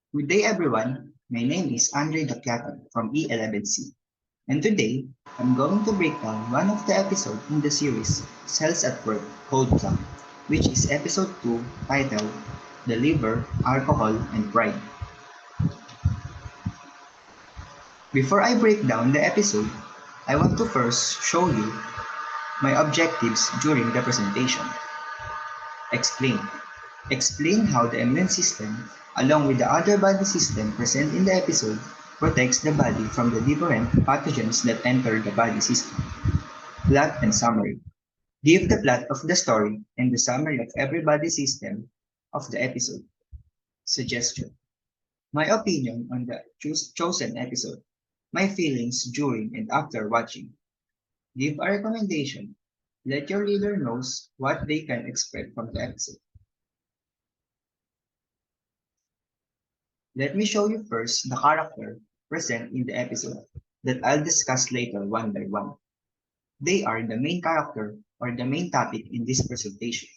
Good day, everyone. My name is Andrei Duquiatan from E11C, and today I'm going to break down one of the episodes in the series Cells at Work Cold Plug, which is episode 2 titled The Liver, Alcohol, and Pride. Before I break down the episode, I want to first show you my objectives during the presentation. Explain. Explain how the immune system, along with the other body system present in the episode, protects the body from the different pathogens that enter the body system. Plot and summary. Give the plot of the story and the summary of every body system of the episode. Suggestion. My opinion on the chosen episode. My feelings during and after watching. Give a recommendation. Let your reader knows what they can expect from the episode. Let me show you first the character present in the episode that I'll discuss later one by one. They are the main character or the main topic in this presentation.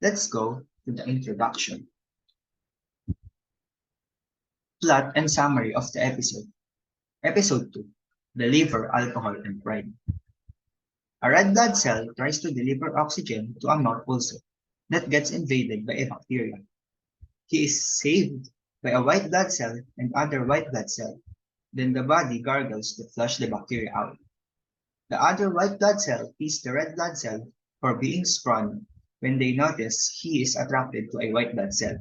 Let's go to the introduction. Plot and summary of the episode. Episode 2. The liver, alcohol, and pride. A red blood cell tries to deliver oxygen to a mouth ulcer that gets invaded by a bacteria. He is saved by a white blood cell and other white blood cell. Then the body gargles to flush the bacteria out. The other white blood cell teases the red blood cell for being sprung when they notice he is attracted to a white blood cell.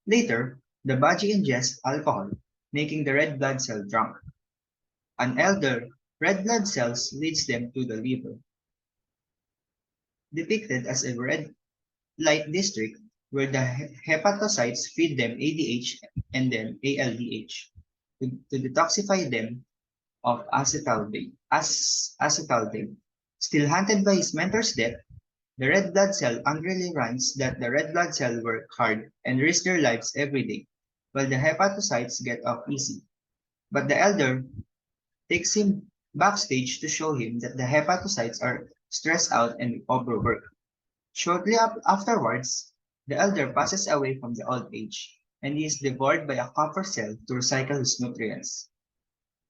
Later, the body ingests alcohol, making the red blood cell drunk. An elder red blood cells leads them to the liver, depicted as a red light district where the hepatocytes feed them ADH and then ALDH to detoxify them of acetaldehyde. Still haunted by his mentor's death, the red blood cell angrily runs that the red blood cell work hard and risk their lives every day, while the hepatocytes get off easy. But the elder takes him backstage to show him that the hepatocytes are stressed out and overworked. Shortly afterwards, the elder passes away from the old age, and he is devoured by a copper cell to recycle his nutrients.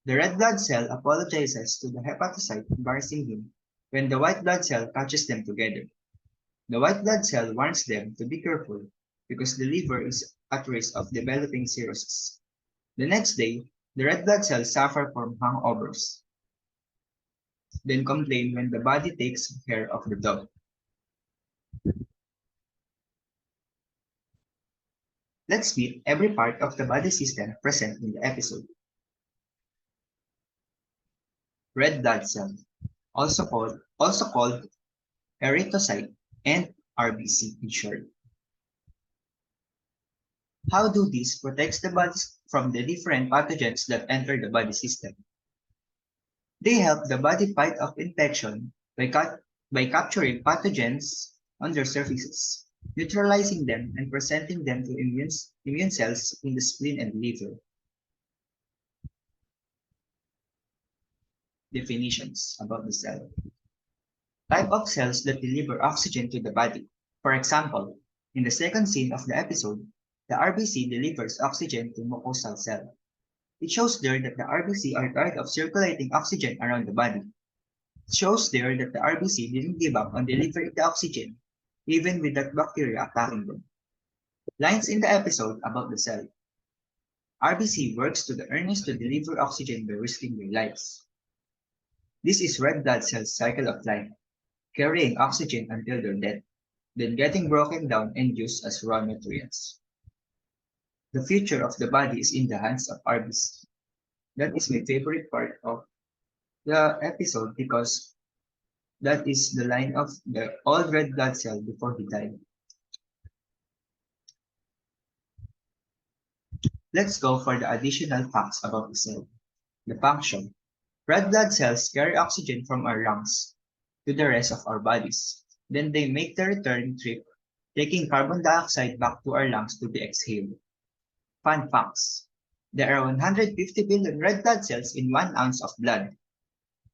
The red blood cell apologizes to the hepatocyte embarrassing him when the white blood cell catches them together. The white blood cell warns them to be careful because the liver is at risk of developing cirrhosis. The next day, the red blood cells suffer from hangovers, then complain when the body takes care of the dog. Let's meet every part of the body system present in the episode. Red blood cell, also called erythrocyte and RBC in short. How do these protect the body from the different pathogens that enter the body system? They help the body fight off infection by capturing pathogens on their surfaces, neutralizing them and presenting them to immune cells in the spleen and liver. Definitions about the cell. Type of cells that deliver oxygen to the body. For example, in the second scene of the episode, the RBC delivers oxygen to mucosal cell. It shows there that the RBC are tired of circulating oxygen around the body. It shows there that the RBC didn't give up on delivering the oxygen, even with that bacteria attacking them. Lines in the episode about the cell. RBC works to the earnest to deliver oxygen by risking their lives. This is red blood cells' cycle of life, carrying oxygen until their death, then getting broken down and used as raw nutrients. The future of the body is in the hands of RBC. That is my favorite part of the episode because that is the line of the old red blood cell before he died. Let's go for the additional facts about the cell. The function. Red blood cells carry oxygen from our lungs to the rest of our bodies. Then they make the return trip, taking carbon dioxide back to our lungs to be exhaled. Fun facts. There are 150 billion red blood cells in 1 ounce of blood.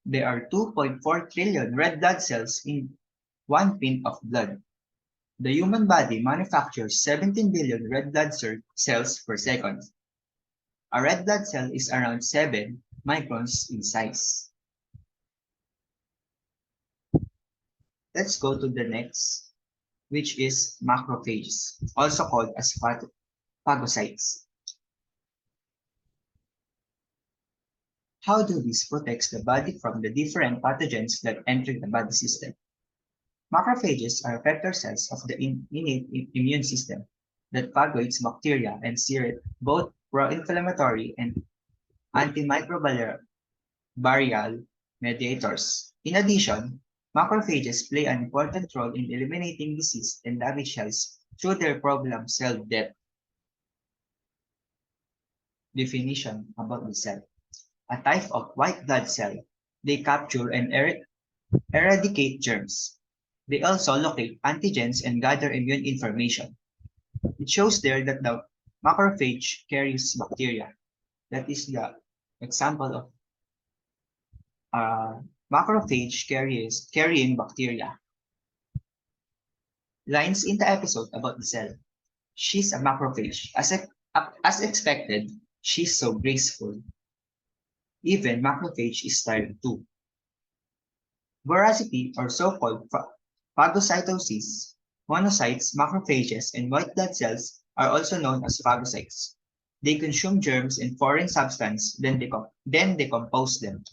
There are 2.4 trillion red blood cells in 1 pint of blood. The human body manufactures 17 billion red blood cells per second. A red blood cell is around 7 microns in size. Let's go to the next, which is macrophages, also called as phagocytes. How do these protect the body from the different pathogens that enter the body system? Macrophages are vector cells of the innate immune system that phagocytes bacteria and secrete both pro-inflammatory and antimicrobial mediators. In addition, macrophages play an important role in eliminating disease and damaged cells through their problem cell death. Definition about the cell. A type of white blood cell. They capture and eradicate germs. They also locate antigens and gather immune information. It shows there that the macrophage carries bacteria. That is the example of macrophage carrying bacteria. Lines in the episode about the cell. She's a macrophage. As expected, she's so graceful. Even macrophage is tired too. Voracity, or so-called phagocytosis, monocytes, macrophages, and white blood cells are also known as phagocytes. They consume germs and foreign substance, then decompose them.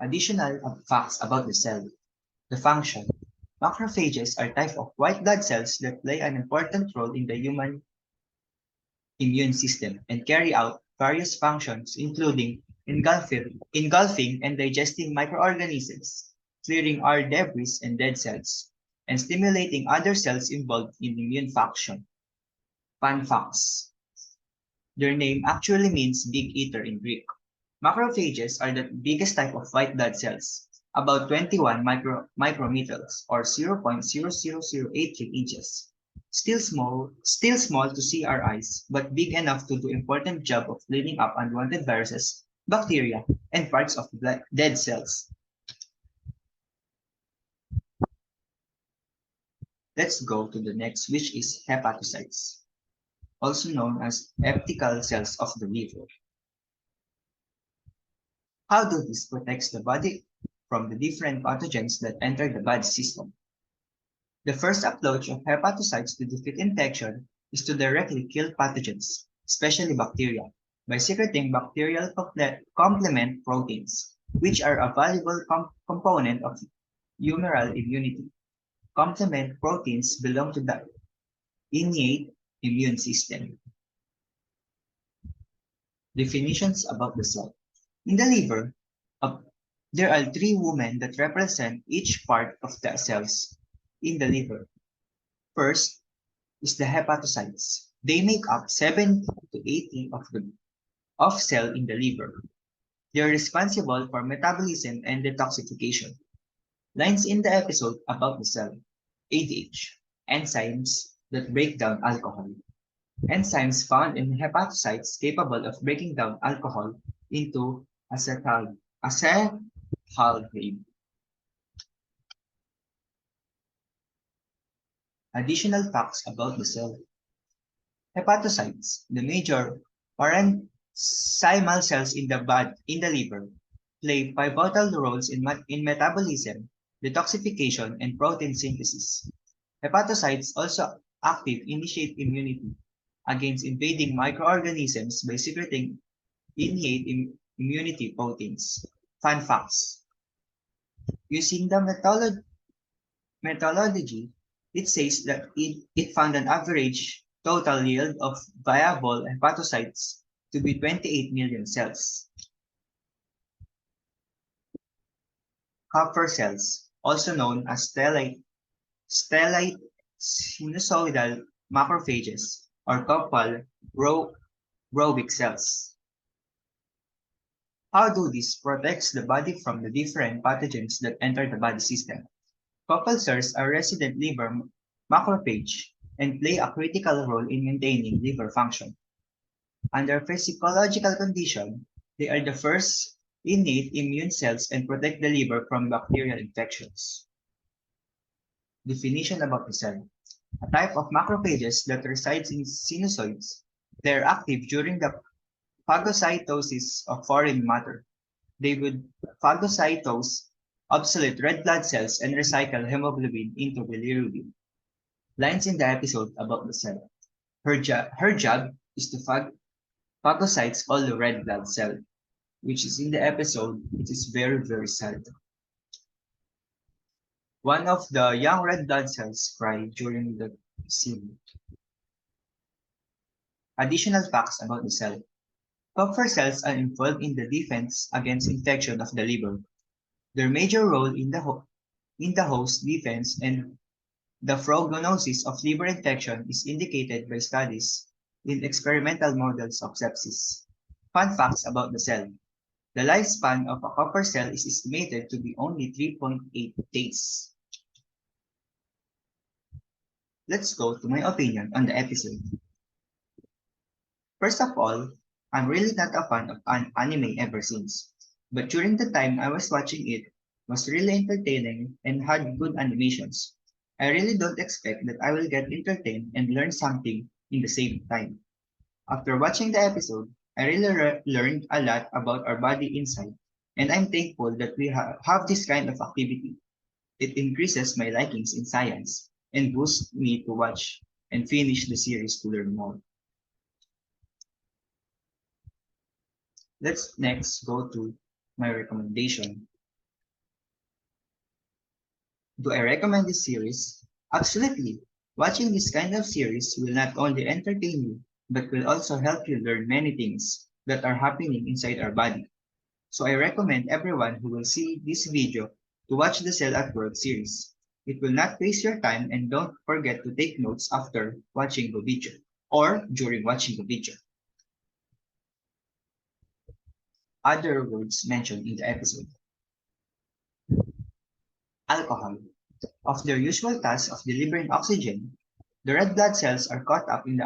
Additional facts about the cell. The function. Macrophages are type of white blood cells that play an important role in the human immune system and carry out various functions including engulfing and digesting microorganisms, clearing our debris and dead cells, and stimulating other cells involved in immune function. Fun facts. Their name actually means big eater in Greek. Macrophages are the biggest type of white blood cells, about 21 micrometers or 0.00083 inches. Still small to see our eyes, but big enough to do important job of cleaning up unwanted viruses, bacteria, and parts of dead cells. Let's go to the next, which is hepatocytes, also known as epithelial cells of the liver. How do this protect the body from the different pathogens that enter the body system? The first approach of hepatocytes to defeat infection is to directly kill pathogens, especially bacteria, by secreting bacterial complement proteins, which are a valuable component of humoral immunity. Complement proteins belong to the innate immune system. Definitions about the cell. In the liver, uh, there are 3 women that represent each part of the cells in the liver. First is the hepatocytes. They make up 70 to 80 of cell in the liver. They are responsible for metabolism and detoxification. Lines in the episode about the cell. ADH, enzymes that break down alcohol. Enzymes found in hepatocytes capable of breaking down alcohol into acetaldehyde. Additional facts about the cell. Hepatocytes, the major parenchymal cells in the liver, play pivotal roles in metabolism, detoxification, and protein synthesis. Hepatocytes also active initiate immunity against invading microorganisms by secreting innate immunity proteins. Fun facts. Using the methodology, it says that it found an average total yield of viable hepatocytes to be 28 million cells. Kupffer cells, also known as stellate sinusoidal macrophages, or Kupffer Rowick cells. How do these protect the body from the different pathogens that enter the body system? Kupffer cells are resident liver macrophage and play a critical role in maintaining liver function. Under physiological condition, they are the first innate immune cells and protect the liver from bacterial infections. Definition about the cell. A type of macrophages that resides in sinusoids. They are active during the phagocytosis of foreign matter. They would phagocytose obsolete red blood cells and recycle hemoglobin into bilirubin. Lines in the episode about the cell. Her job is to phagocytes all the red blood cell, which is in the episode. It is very, very sad. One of the young red blood cells cry during the scene. Additional facts about the cell. Kupffer cells are involved in the defense against infection of the liver. Their major role in the host defense and the prognosis of liver infection is indicated by studies in experimental models of sepsis. Fun facts about the cell. The lifespan of a Kupffer cell is estimated to be only 3.8 days. Let's go to my opinion on the episode. First of all, I'm really not a fan of an anime ever since. But during the time I was watching it, was really entertaining and had good animations. I really don't expect that I will get entertained and learn something in the same time. After watching the episode, I really learned a lot about our body inside, and I'm thankful that we have this kind of activity. It increases my likings in science and boosts me to watch and finish the series to learn more. Let's next go to my recommendation. Do I recommend this series? Absolutely. Watching this kind of series will not only entertain you, but will also help you learn many things that are happening inside our body. So I recommend everyone who will see this video to watch the Cell at Work series. It will not waste your time, and don't forget to take notes after watching the video or during watching the video. Other words mentioned in the episode. Alcohol. Of their usual task of delivering oxygen, the red blood cells are caught up in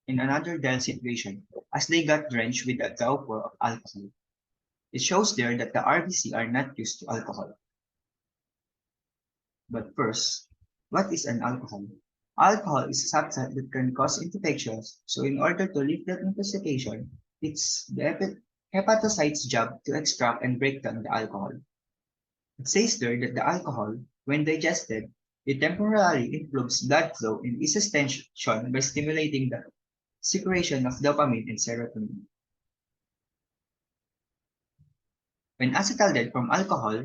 another death situation as they got drenched with a downpour of alcohol. It shows there that the RBC are not used to alcohol. But first, what is an alcohol? Alcohol is a substance that can cause infections, so in order to lift that intoxication, it's the hepatocyte's job to extract and break down the alcohol. It says there that the alcohol, when digested, it temporarily improves blood flow and eases tension by stimulating the secretion of dopamine and serotonin. When acetaldehyde from alcohol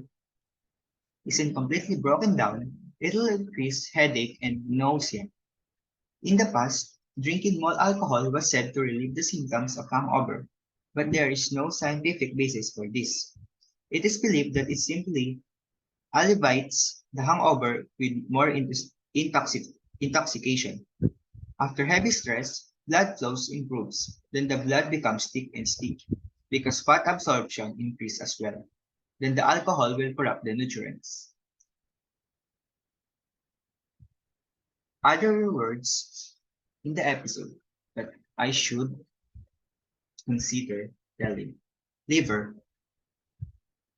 isn't completely broken down, it'll increase headache and nausea. In the past, drinking more alcohol was said to relieve the symptoms of hangover, but there is no scientific basis for this. It is believed that it simply alleviates the hangover with more intoxication. After heavy stress, blood flows improves. Then the blood becomes thick and sticky because fat absorption increases as well. Then the alcohol will corrupt the nutrients. Other words in the episode that I should consider telling. Liver,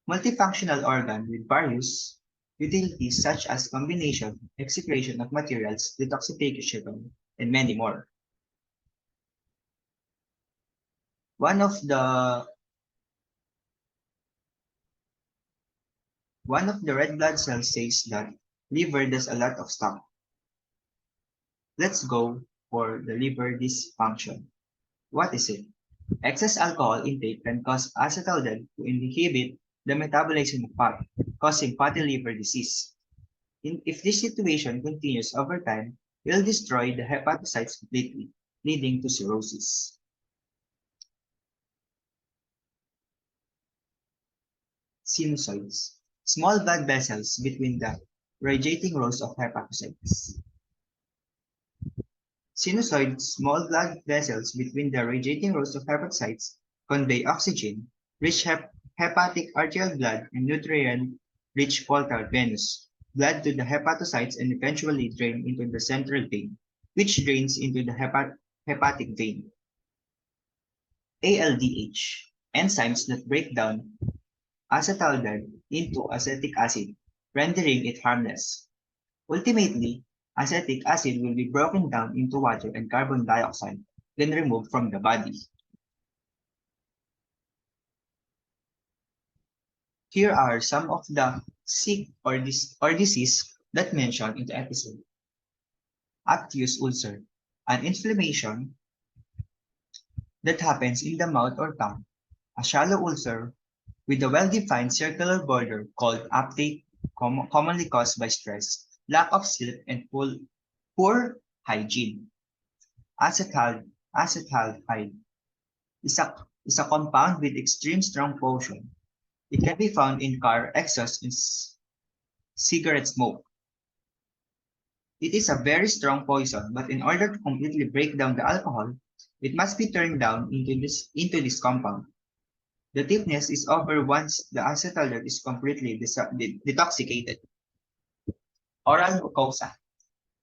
multifunctional organ with various utilities such as combination, excretion of materials, detoxification, and many more. One of the red blood cells says that liver does a lot of stuff. Let's go for the liver dysfunction. What is it? Excess alcohol intake can cause acetaldehyde to inhibit the metabolism of fat, causing fatty liver disease. If this situation continues over time, it will destroy the hepatocytes completely, leading to cirrhosis. Sinusoids, small blood vessels between the radiating rows of hepatocytes. Sinusoid, small blood vessels between the radiating rows of hepatocytes, convey oxygen, rich hepatic arterial blood, and nutrient-rich portal venous blood to the hepatocytes and eventually drain into the central vein, which drains into the hepatic vein. ALDH, enzymes that break down acetaldehyde into acetic acid, rendering it harmless. Ultimately, acetic acid will be broken down into water and carbon dioxide, then removed from the body. Here are some of the sick or disease that mentioned in the episode. Acute ulcer, an inflammation that happens in the mouth or tongue. A shallow ulcer with a well-defined circular border called aptate, commonly caused by stress, lack of sleep, and poor hygiene. Acetaldehyde is a compound with extreme strong potion. It can be found in car exhaust and cigarette smoke. It is a very strong poison, but in order to completely break down the alcohol, it must be turned down into this compound. The thickness is over once the acetaldehyde is completely detoxicated. Oral mucosa.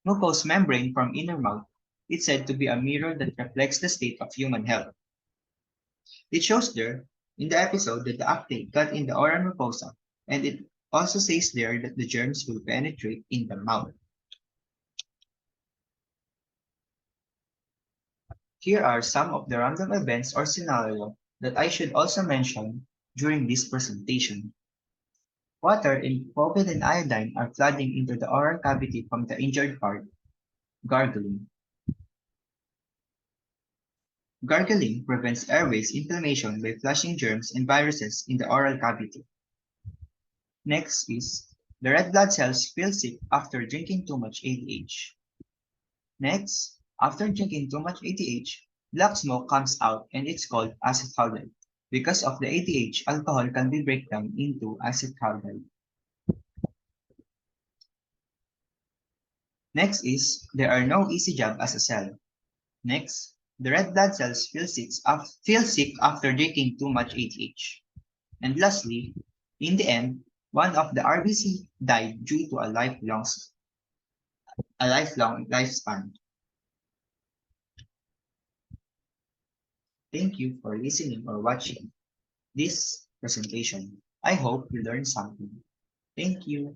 Mucous membrane from inner mouth is said to be a mirror that reflects the state of human health. It shows there in the episode that the uptake got in the oral mucosa, and it also says there that the germs will penetrate in the mouth. Here are some of the random events or scenario that I should also mention during this presentation. Water in fluid and iodine are flooding into the oral cavity from the injured part. Gargling. Gargling prevents airways inflammation by flushing germs and viruses in the oral cavity. Next is the red blood cells feel sick after drinking too much ADH. Next, after drinking too much ADH, black smoke comes out and it's called acetaldehyde. Because of the ADH, alcohol can be broken down into acetaldehyde. Next is there are no easy job as a cell. Next, the red blood cells feel sick after drinking too much ADH. And lastly, in the end, one of the RBC died due to a lifelong lifespan. Thank you for listening or watching this presentation. I hope you learned something. Thank you.